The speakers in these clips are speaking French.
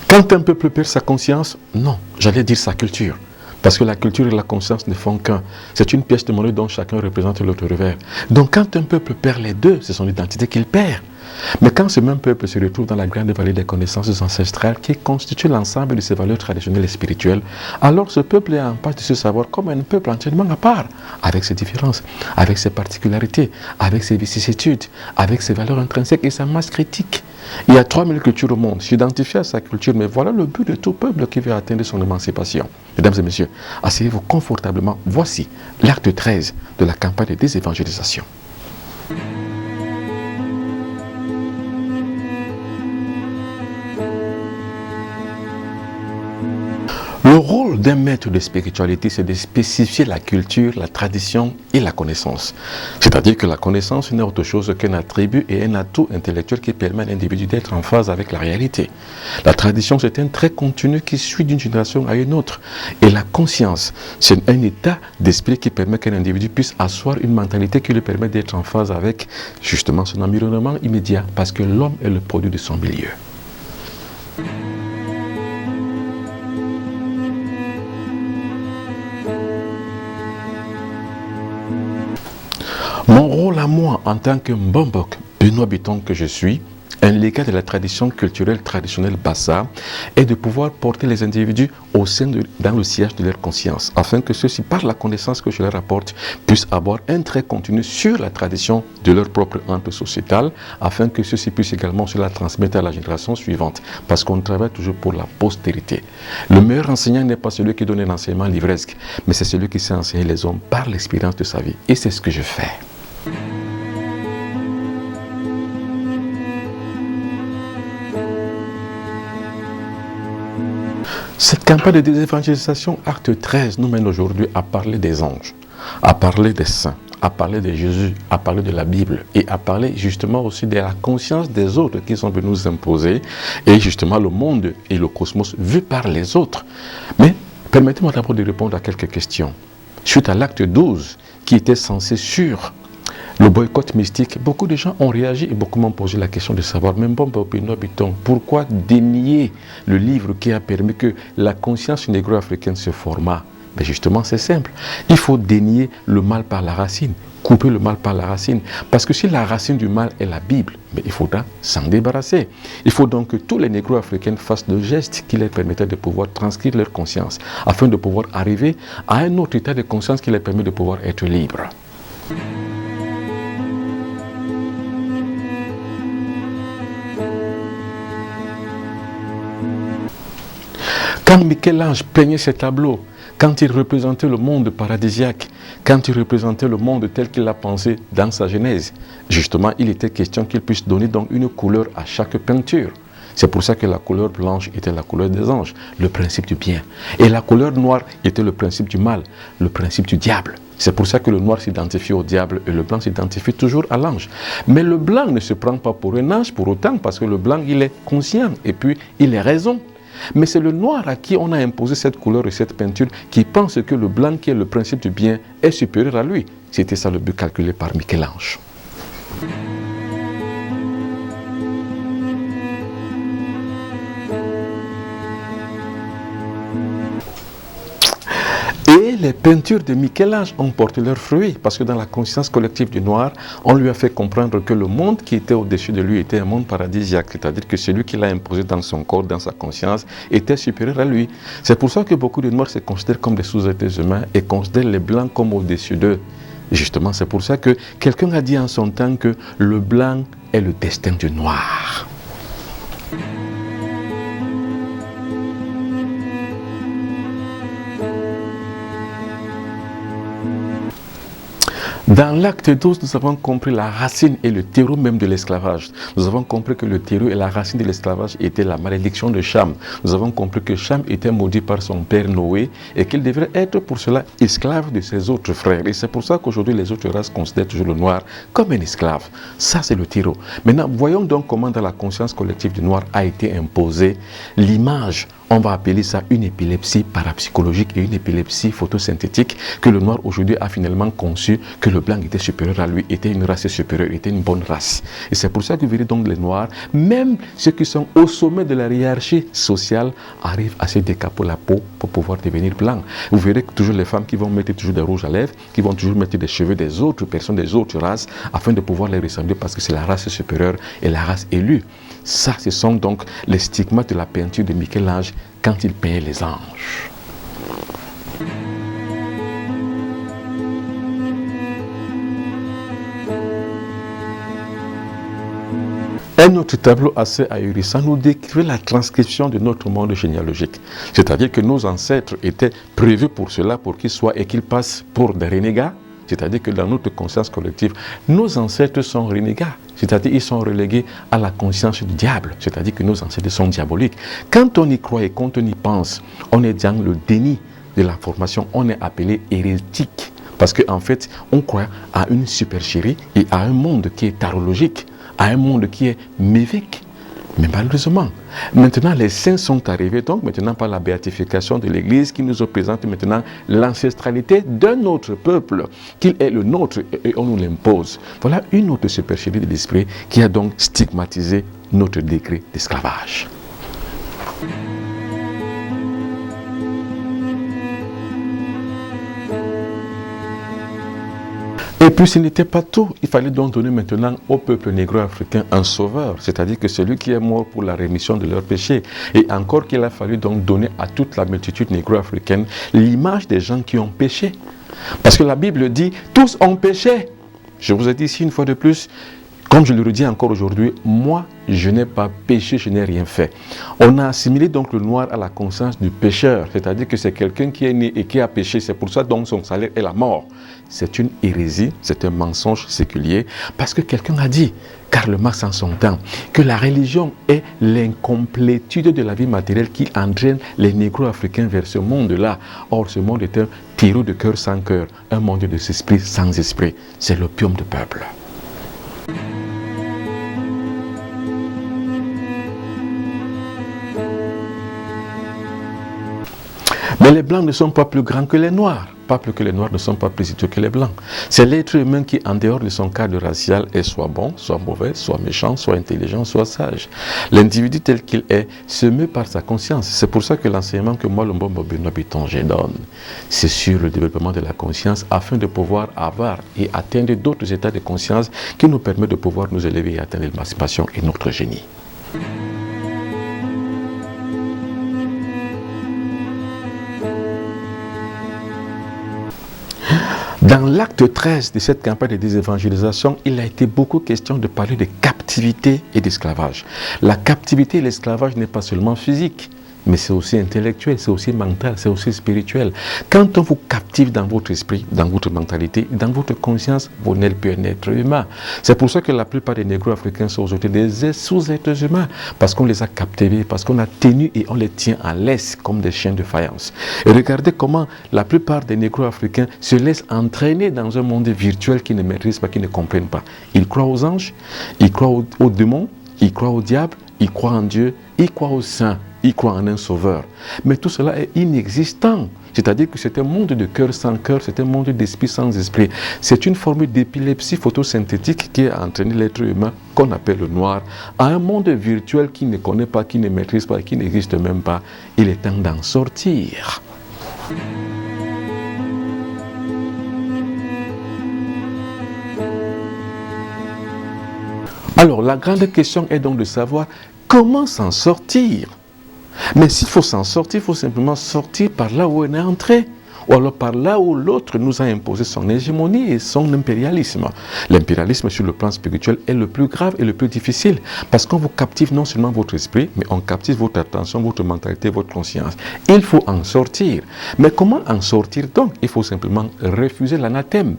Quand un peuple perd sa conscience, non, j'allais dire sa culture. Parce que la culture et la conscience ne font qu'un. C'est une pièce de monnaie dont chacun représente l'autre revers. Donc quand un peuple perd les deux, c'est son identité qu'il perd. Mais quand ce même peuple se retrouve dans la grande vallée des connaissances ancestrales qui constitue l'ensemble de ses valeurs traditionnelles et spirituelles, alors ce peuple est en passe de se savoir comme un peuple entièrement à part, avec ses différences, avec ses particularités, avec ses vicissitudes, avec ses valeurs intrinsèques et sa masse critique. Il y a 3000 cultures au monde, s'identifier à sa culture, mais voilà le but de tout peuple qui veut atteindre son émancipation. Mesdames et messieurs, asseyez-vous confortablement, voici l'acte 13 de la campagne de désévangélisation. Le rôle d'un maître de spiritualité, c'est de spécifier la culture, la tradition et la connaissance. C'est-à-dire que la connaissance n'est autre chose qu'un attribut et un atout intellectuel qui permet à l'individu d'être en phase avec la réalité. La tradition, c'est un trait continu qui suit d'une génération à une autre. Et la conscience, c'est un état d'esprit qui permet qu'un individu puisse asseoir une mentalité qui lui permet d'être en phase avec justement son environnement immédiat, parce que l'homme est le produit de son milieu. Mon rôle à moi, en tant que Mbombok, Benoît Biton que je suis, un légat de la tradition culturelle traditionnelle Bassa, est de pouvoir porter les individus dans le siège de leur conscience, afin que ceux-ci, par la connaissance que je leur apporte, puissent avoir un trait continu sur la tradition de leur propre ente sociétale, afin que ceux-ci puissent également se la transmettre à la génération suivante, parce qu'on travaille toujours pour la postérité. Le meilleur enseignant n'est pas celui qui donne un enseignement livresque, mais c'est celui qui sait enseigner les hommes par l'expérience de sa vie. Et c'est ce que je fais. Cette campagne de désévangélisation, acte 13, nous mène aujourd'hui à parler des anges, à parler des saints, à parler de Jésus, à parler de la Bible et à parler justement aussi de la conscience des autres qui sont venus nous imposer et justement le monde et le cosmos vu par les autres. Mais permettez-moi d'abord de répondre à quelques questions. Suite à l'acte 12 qui était censé sur le boycott mystique, beaucoup de gens ont réagi et beaucoup m'ont posé la question de savoir, même pourquoi dénier le livre qui a permis que la conscience négro-africaine se forma? Mais justement, c'est simple. Il faut dénier le mal par la racine, couper le mal par la racine. Parce que si la racine du mal est la Bible, mais il faudra s'en débarrasser. Il faut donc que tous les négro-africains fassent le geste qui leur permettait de pouvoir transcrire leur conscience, afin de pouvoir arriver à un autre état de conscience qui leur permet de pouvoir être libres. Quand Michel-Ange peignait ses tableaux, quand il représentait le monde paradisiaque, quand il représentait le monde tel qu'il l'a pensé dans sa genèse, justement, il était question qu'il puisse donner donc une couleur à chaque peinture. C'est pour ça que la couleur blanche était la couleur des anges, le principe du bien. Et la couleur noire était le principe du mal, le principe du diable. C'est pour ça que le noir s'identifie au diable et le blanc s'identifie toujours à l'ange. Mais le blanc ne se prend pas pour un ange pour autant, parce que le blanc, il est conscient et puis il est raison. Mais c'est le noir à qui on a imposé cette couleur et cette peinture qui pense que le blanc, qui est le principe du bien, est supérieur à lui. C'était ça le but calculé par Michel-Ange. Et les peintures de Michel-Ange ont porté leurs fruits, parce que dans la conscience collective du noir, on lui a fait comprendre que le monde qui était au-dessus de lui était un monde paradisiaque, c'est-à-dire que celui qui l'a imposé dans son corps, dans sa conscience, était supérieur à lui. C'est pour ça que beaucoup de noirs se considèrent comme des sous-êtres humains et considèrent les blancs comme au-dessus d'eux. Justement, c'est pour ça que quelqu'un a dit en son temps que le blanc est le destin du noir. Dans l'acte 12, nous avons compris la racine et le terreau même de l'esclavage. Nous avons compris que le terreau et la racine de l'esclavage était la malédiction de Cham. Nous avons compris que Cham était maudit par son père Noé et qu'il devrait être pour cela esclave de ses autres frères. Et c'est pour ça qu'aujourd'hui les autres races considèrent toujours le noir comme un esclave. Ça, c'est le terreau. Maintenant, voyons donc comment dans la conscience collective du noir a été imposée l'image On va appeler ça une épilepsie parapsychologique et une épilepsie photosynthétique que le noir aujourd'hui a finalement conçu que le blanc était supérieur à lui, était une race supérieure, était une bonne race. Et c'est pour ça que vous verrez donc les noirs, même ceux qui sont au sommet de la hiérarchie sociale, arrivent à se décaper la peau pour pouvoir devenir blancs. Vous verrez que toujours les femmes qui vont mettre toujours des rouges à lèvres, qui vont toujours mettre des cheveux des autres personnes, des autres races, afin de pouvoir les ressembler parce que c'est la race supérieure et la race élue. Ça, ce sont donc les stigmates de la peinture de Michel-Ange quand il peignait les anges. Un autre tableau assez ahurissant nous décrit la transcription de notre monde généalogique. C'est-à-dire que nos ancêtres étaient prévus pour cela, pour qu'ils soient et qu'ils passent pour des renégats. C'est-à-dire que dans notre conscience collective, nos ancêtres sont renégats. C'est-à-dire qu'ils sont relégués à la conscience du diable. C'est-à-dire que nos ancêtres sont diaboliques. Quand on y croit et quand on y pense, on est dans le déni de la formation. On est appelé hérétique. Parce qu'en fait, on croit à une supercherie et à un monde qui est tarologique, à un monde qui est mévique. Mais malheureusement, maintenant les saints sont arrivés, donc maintenant par la béatification de l'Église qui nous représente maintenant l'ancestralité d'un autre peuple, qu'il est le nôtre et on nous l'impose. Voilà une autre supercherie de l'esprit qui a donc stigmatisé notre décret d'esclavage. Et puis ce n'était pas tout, il fallait donc donner maintenant au peuple négro-africain un sauveur, c'est-à-dire que celui qui est mort pour la rémission de leurs péchés. Et encore qu'il a fallu donc donner à toute la multitude négro-africaine l'image des gens qui ont péché. Parce que la Bible dit, tous ont péché. Je vous ai dit ici une fois de plus, comme je le redis encore aujourd'hui, moi je n'ai pas péché, je n'ai rien fait. On a assimilé donc le noir à la conscience du pécheur, c'est-à-dire que c'est quelqu'un qui est né et qui a péché, c'est pour ça donc son salaire est la mort. C'est une hérésie, c'est un mensonge séculier, parce que quelqu'un a dit, Karl Marx en son temps, que la religion est l'incomplétude de la vie matérielle qui entraîne les négro-africains vers ce monde-là. Or, ce monde est un terreau de cœur sans cœur, un monde de esprit sans esprit. C'est l'opium du peuple. Mais les blancs ne sont pas plus grands que les noirs. Pas plus que les noirs ne sont pas plus idiots que les blancs. C'est l'être humain qui, en dehors de son cadre racial, est soit bon, soit mauvais, soit méchant, soit intelligent, soit sage. L'individu tel qu'il est se meut par sa conscience. C'est pour ça que l'enseignement que moi, le Mbombo Benoît Bitonge donne, c'est sur le développement de la conscience afin de pouvoir avoir et atteindre d'autres états de conscience qui nous permettent de pouvoir nous élever et atteindre l'émancipation et notre génie. Dans l'acte 13 de cette campagne de désévangélisation, il a été beaucoup question de parler de captivité et d'esclavage. La captivité et l'esclavage n'est pas seulement physique, mais c'est aussi intellectuel, c'est aussi mental, c'est aussi spirituel. Quand on vous captive dans votre esprit, dans votre mentalité, dans votre conscience, vous n'êtes plus un être humain. C'est pour ça que la plupart des négro-africains sont aujourd'hui des sous-êtres humains, parce qu'on les a captivés, parce qu'on a tenu et on les tient en laisse comme des chiens de faïence. Et regardez comment la plupart des négro-africains se laissent entraîner dans un monde virtuel qu'ils ne maîtrisent pas, qu'ils ne comprennent pas. Ils croient aux anges, ils croient aux démons, ils croient au diable, ils croient en Dieu, ils croient aux saints. Ils croient en un sauveur. Mais tout cela est inexistant. C'est-à-dire que c'est un monde de cœur sans cœur, c'est un monde d'esprit sans esprit. C'est une forme d'épilepsie photosynthétique qui a entraîné l'être humain, qu'on appelle le noir, à un monde virtuel qu'il ne connaît pas, qu'il ne maîtrise pas, qui n'existe même pas. Il est temps d'en sortir. Alors, la grande question est donc de savoir comment s'en sortir. Mais s'il faut s'en sortir, il faut simplement sortir par là où on est entré. Ou alors par là où l'autre nous a imposé son hégémonie et son impérialisme. L'impérialisme sur le plan spirituel est le plus grave et le plus difficile. Parce qu'on vous captive non seulement votre esprit, mais on captive votre attention, votre mentalité, votre conscience. Il faut en sortir. Mais comment en sortir donc? Il faut simplement refuser l'anathème.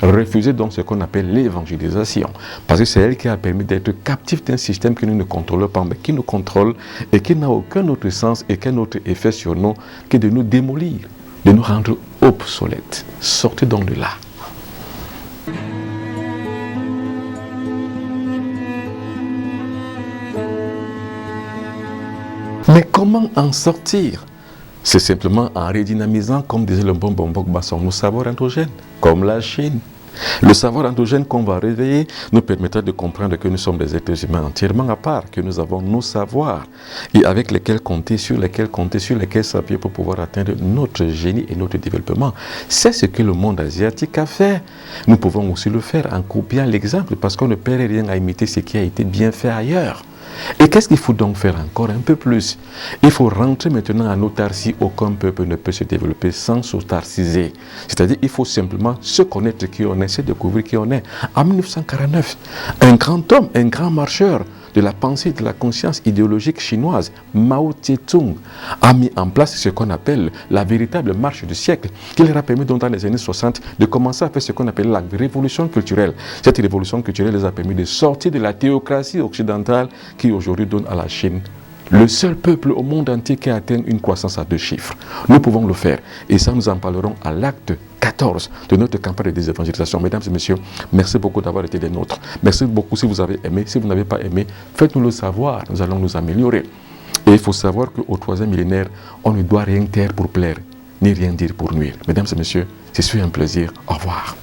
Refuser donc ce qu'on appelle l'évangélisation. Parce que c'est elle qui a permis d'être captif d'un système que nous ne contrôlons pas, mais qui nous contrôle et qui n'a aucun autre sens et aucun autre effet sur nous que de nous démolir, de nous rendre obsolètes. Sortez donc de là. Mais comment en sortir? C'est simplement en redynamisant, comme disait le bon Bombok Basson, nos savoirs endogènes, comme la Chine. Le savoir endogène qu'on va réveiller nous permettra de comprendre que nous sommes des êtres humains entièrement à part, que nous avons nos savoirs et avec lesquels compter, sur lesquels s'appuyer pour pouvoir atteindre notre génie et notre développement. C'est ce que le monde asiatique a fait. Nous pouvons aussi le faire en copiant l'exemple parce qu'on ne perd rien à imiter ce qui a été bien fait ailleurs. Et qu'est-ce qu'il faut donc faire encore un peu plus? Il faut rentrer maintenant en autarcie. Aucun peuple ne peut se développer sans s'autarciser. C'est-à-dire qu'il faut simplement se connaître qui on est, se découvrir qui on est. En 1949, un grand homme, un grand marcheur de la pensée, de la conscience idéologique chinoise, Mao Tse-tung, a mis en place ce qu'on appelle la véritable marche du siècle, qui leur a permis donc dans les années 60 de commencer à faire ce qu'on appelle la révolution culturelle. Cette révolution culturelle les a permis de sortir de la théocratie occidentale qui aujourd'hui donne à la Chine le seul peuple au monde entier qui a atteint une croissance à 2 chiffres. Nous pouvons le faire. Et ça, nous en parlerons à l'acte 14 de notre campagne de désévangélisation. Mesdames et messieurs, merci beaucoup d'avoir été des nôtres. Merci beaucoup si vous avez aimé. Si vous n'avez pas aimé, faites-nous le savoir. Nous allons nous améliorer. Et il faut savoir qu'au 3e millénaire, on ne doit rien taire pour plaire, ni rien dire pour nuire. Mesdames et messieurs, c'est un plaisir. Au revoir.